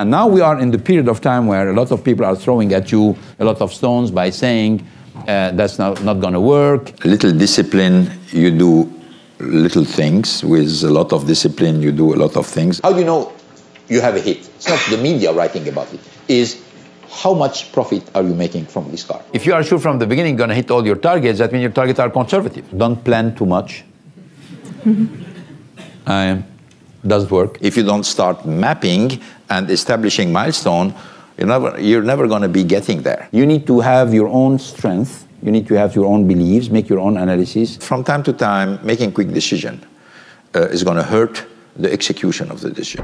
And now we are in the period of time where a lot of people are throwing at you a lot of stones by saying that's not going to work. A little discipline, you do little things. With a lot of discipline, you do a lot of things. How do you know you have a hit? It's not the media writing about it. Is how much profit are you making from this car? If you are sure from the beginning going to hit all your targets, that means your targets are conservative. Don't plan too much. Doesn't work. If you don't start mapping and establishing milestone, you're never going to be getting there. You need to have your own strength. You need to have your own beliefs, make your own analysis. From time to time, making quick decision is going to hurt the execution of the decision.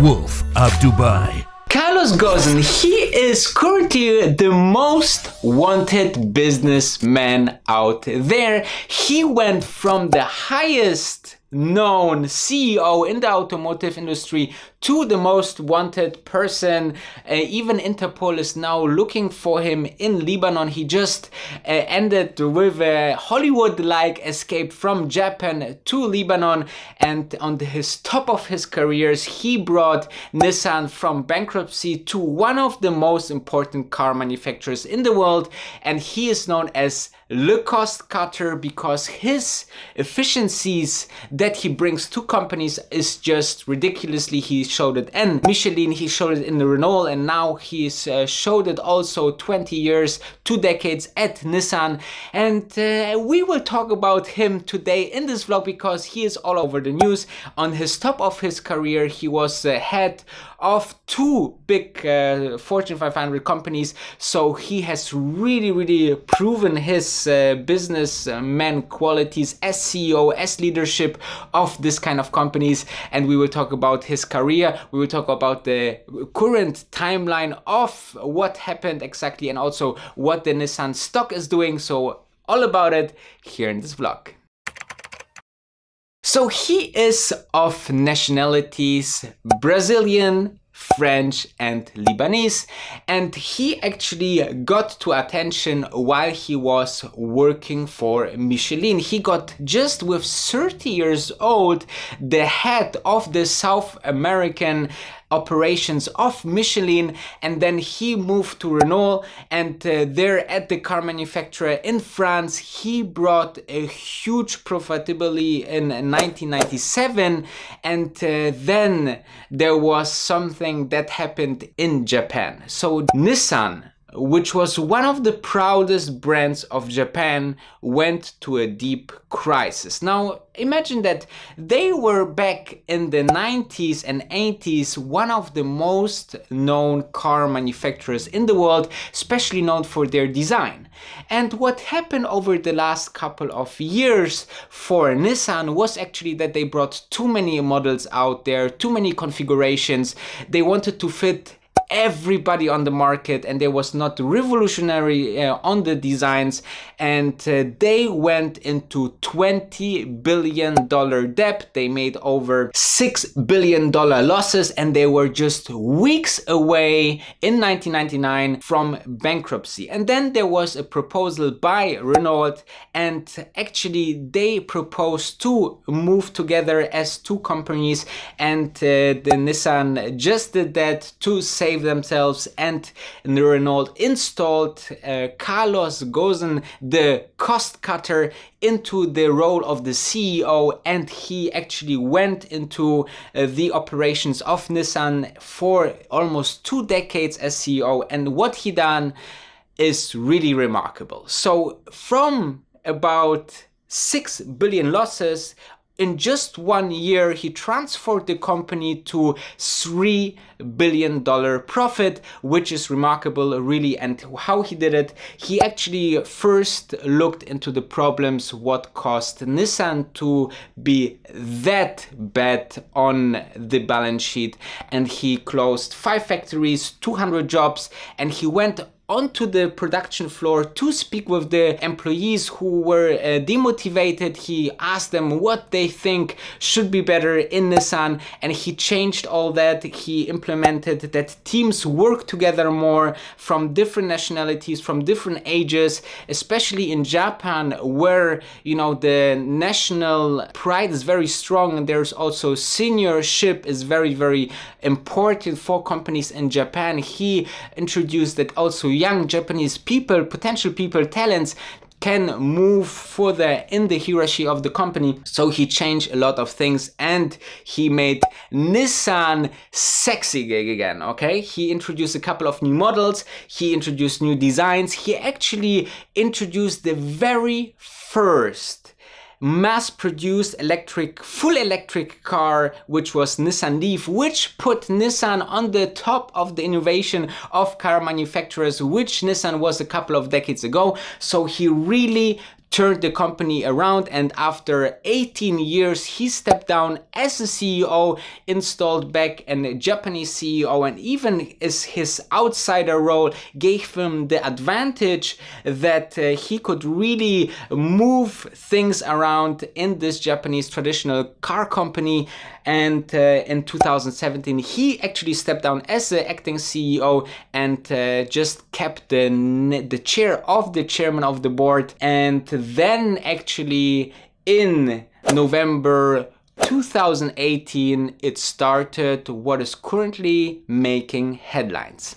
Wolf of Dubai. Carlos Ghosn, he is currently the most wanted businessman out there. He went from the highest known CEO in the automotive industry to the most wanted person. Even Interpol is now looking for him in Lebanon. He just ended with a Hollywood-like escape from Japan to Lebanon, and on his top of his careers, he brought Nissan from bankruptcy to one of the most important car manufacturers in the world, and he is known as Le Cost Cutter because his efficiencies that he brings to companies is just ridiculously. He showed it in Michelin, he showed it in the Renault, and now he's showed it also 20 years, 2 decades at Nissan. And we will talk about him today in this vlog because he is all over the news. On his top of his career, he was head of 2 big Fortune 500 companies, so he has really proven his businessman qualities as CEO, as leadership of this kind of companies. And we will talk about his career, we will talk about the current timeline of what happened exactly, and also what the Nissan stock is doing. So all about it here in this vlog. So he is of nationalities Brazilian, French and Lebanese, and he actually got to attention while he was working for Michelin. He got, just with 30 years old, the head of the South American operations of Michelin, and then he moved to Renault, and there at the car manufacturer in France he brought a huge profitability in 1997. And then there was something that happened in Japan. So Nissan, which was one of the proudest brands of Japan, went to a deep crisis. Now imagine that they were back in the 90s and 80s one of the most known car manufacturers in the world, especially known for their design. And what happened over the last couple of years for Nissan was actually that they brought too many models out there, too many configurations. They wanted to fit everybody on the market, and they was not revolutionary on the designs, and they went into $20 billion debt. They made over $6 billion losses, and they were just weeks away in 1999 from bankruptcy. And then there was a proposal by Renault, and actually they proposed to move together as 2 companies, and the Nissan just did that to save themselves, and the Renault installed Carlos Ghosn, the cost cutter, into the role of the CEO, and he actually went into the operations of Nissan for almost 2 decades as CEO, and what he done is really remarkable. So from about 6 billion losses, in just 1 year, he transferred the company to $3 billion profit, which is remarkable, really. And how he did it, he actually first looked into the problems, what caused Nissan to be that bad on the balance sheet. And he closed 5 factories, 200 jobs, and he went onto the production floor to speak with the employees who were demotivated. He asked them what they think should be better in Nissan, and he changed all that. He implemented that teams work together more from different nationalities, from different ages, especially in Japan, where, you know, the national pride is very strong, and there's also seniorship is very, very important for companies in Japan. He introduced that also young Japanese people, potential people, talents, can move further in the hierarchy of the company. So he changed a lot of things, and he made Nissan sexy again, okay? He introduced a couple of new models, he introduced new designs, he actually introduced the very first mass-produced full electric car, which was Nissan Leaf, which put Nissan on the top of the innovation of car manufacturers, which Nissan was a couple of decades ago. So he really turned the company around, and after 18 years he stepped down as a CEO, installed back a Japanese CEO, and even as his outsider role gave him the advantage that he could really move things around in this Japanese traditional car company. And in 2017 he actually stepped down as the acting CEO and just kept the chair of the chairman of the board. And then actually in November 2018 it started what is currently making headlines.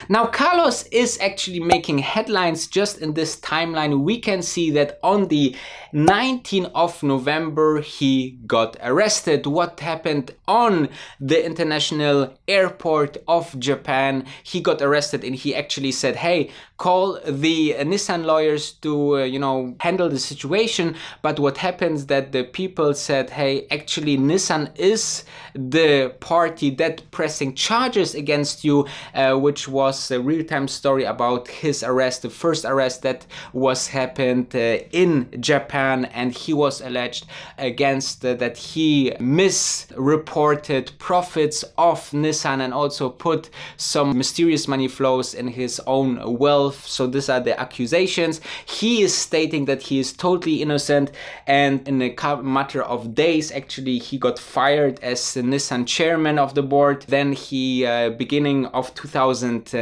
Now Carlos is actually making headlines just in this timeline. We can see that on the 19th of November he got arrested. What happened on the international airport of Japan? He got arrested and he actually said, hey, call the Nissan lawyers to you know, handle the situation. But what happens that the people said, hey, actually Nissan is the party that pressing charges against you, which was a real-time story about his arrest, the first arrest that was happened in Japan, and he was alleged against that he misreported profits of Nissan and also put some mysterious money flows in his own wealth. So these are the accusations. He is stating that he is totally innocent, and in a matter of days actually he got fired as the Nissan chairman of the board. Then he beginning of 2019,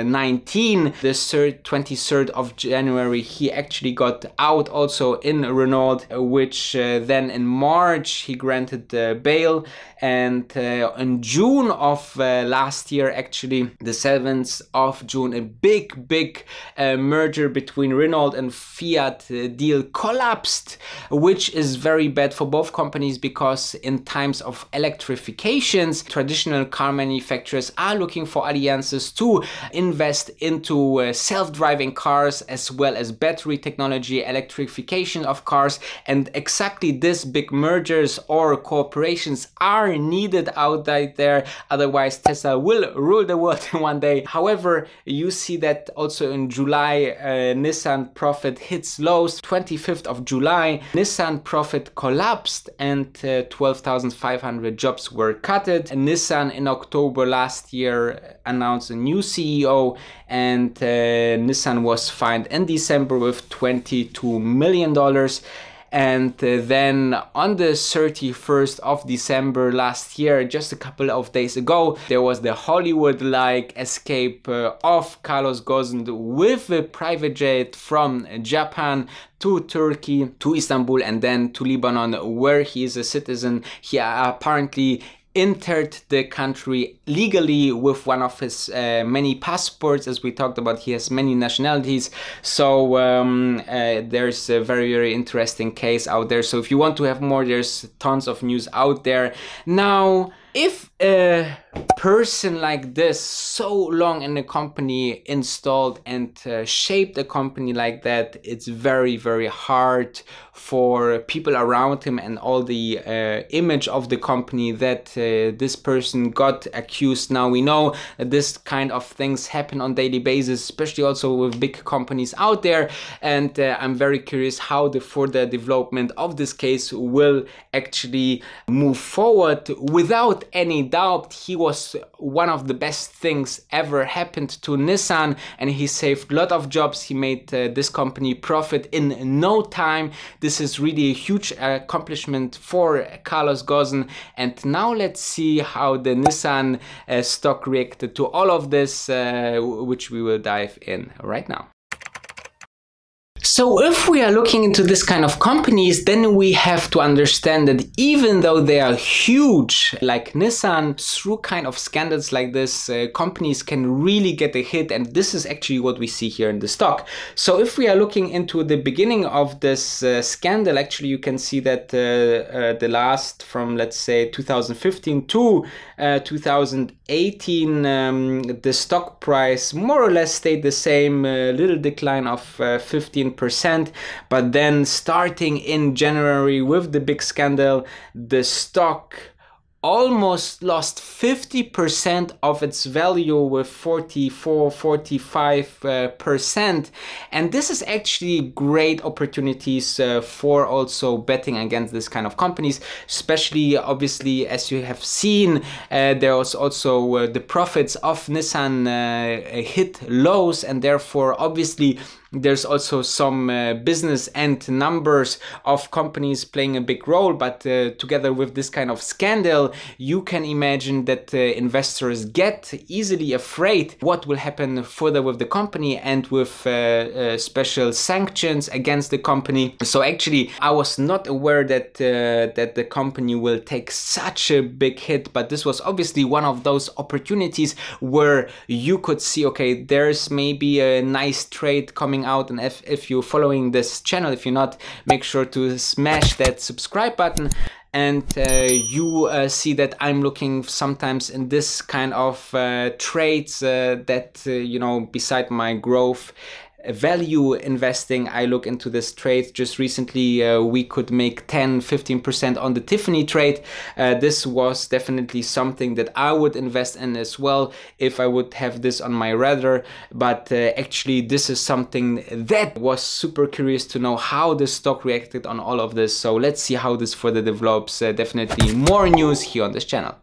the 23rd of January, he actually got out also in Renault, which then in March he granted bail. And in June of last year, actually the 7th of June, a big merger between Renault and Fiat deal collapsed, which is very bad for both companies, because in times of electrifications, traditional car manufacturers are looking for alliances to invest into self-driving cars as well as battery technology, electrification of cars, and exactly this big mergers or corporations are needed out there, otherwise Tesla will rule the world one day. However, you see that also in July Nissan profit hits lows. 25th of July Nissan profit collapsed and 12,500 jobs were cutted. And Nissan in October last year announced a new CEO, and Nissan was fined in December with $22 million. And then on the 31st of December last year, just a couple of days ago, there was the Hollywood-like escape of Carlos Ghosn with a private jet from Japan to Turkey, to Istanbul, and then to Lebanon, where he is a citizen. He apparently entered the country legally with one of his many passports. As we talked about, he has many nationalities. So there's a very interesting case out there. So if you want to have more, there's tons of news out there. Now, if a person like this, so long in a company, installed and shaped a company like that, it's very hard for people around him and all the image of the company that this person got accused. Now we know that this kind of things happen on daily basis, especially also with big companies out there, and I'm very curious how the further development of this case will actually move forward without without any doubt, he was one of the best things ever happened to Nissan, and he saved a lot of jobs. He made this company profit in no time. This is really a huge accomplishment for Carlos Ghosn. And now let's see how the Nissan stock reacted to all of this, which we will dive in right now. So if we are looking into this kind of companies, then we have to understand that even though they are huge, like Nissan, through kind of scandals like this, companies can really get a hit, and this is actually what we see here in the stock. So if we are looking into the beginning of this scandal, actually you can see that the last from, let's say, 2015 to 2018, the stock price more or less stayed the same, little decline of 15%. But then starting in January with the big scandal, the stock almost lost 50% of its value, with 45%. And this is actually great opportunities for also betting against this kind of companies, especially obviously as you have seen, there was also the profits of Nissan hit lows, and therefore obviously there's also some business and numbers of companies playing a big role, but together with this kind of scandal, you can imagine that investors get easily afraid what will happen further with the company and with special sanctions against the company. So actually, I was not aware that that the company will take such a big hit, but this was obviously one of those opportunities where you could see, okay, there's maybe a nice trade coming out. And if you're following this channel, if you're not, make sure to smash that subscribe button, and you see that I'm looking sometimes in this kind of trades that you know, beside my growth value investing, I look into this trade. Just recently we could make 10-15% on the Tiffany trade. This was definitely something that I would invest in as well if I would have this on my radar. But actually this is something that was super curious to know how the stock reacted on all of this. So let's see how this further develops. Definitely more news here on this channel.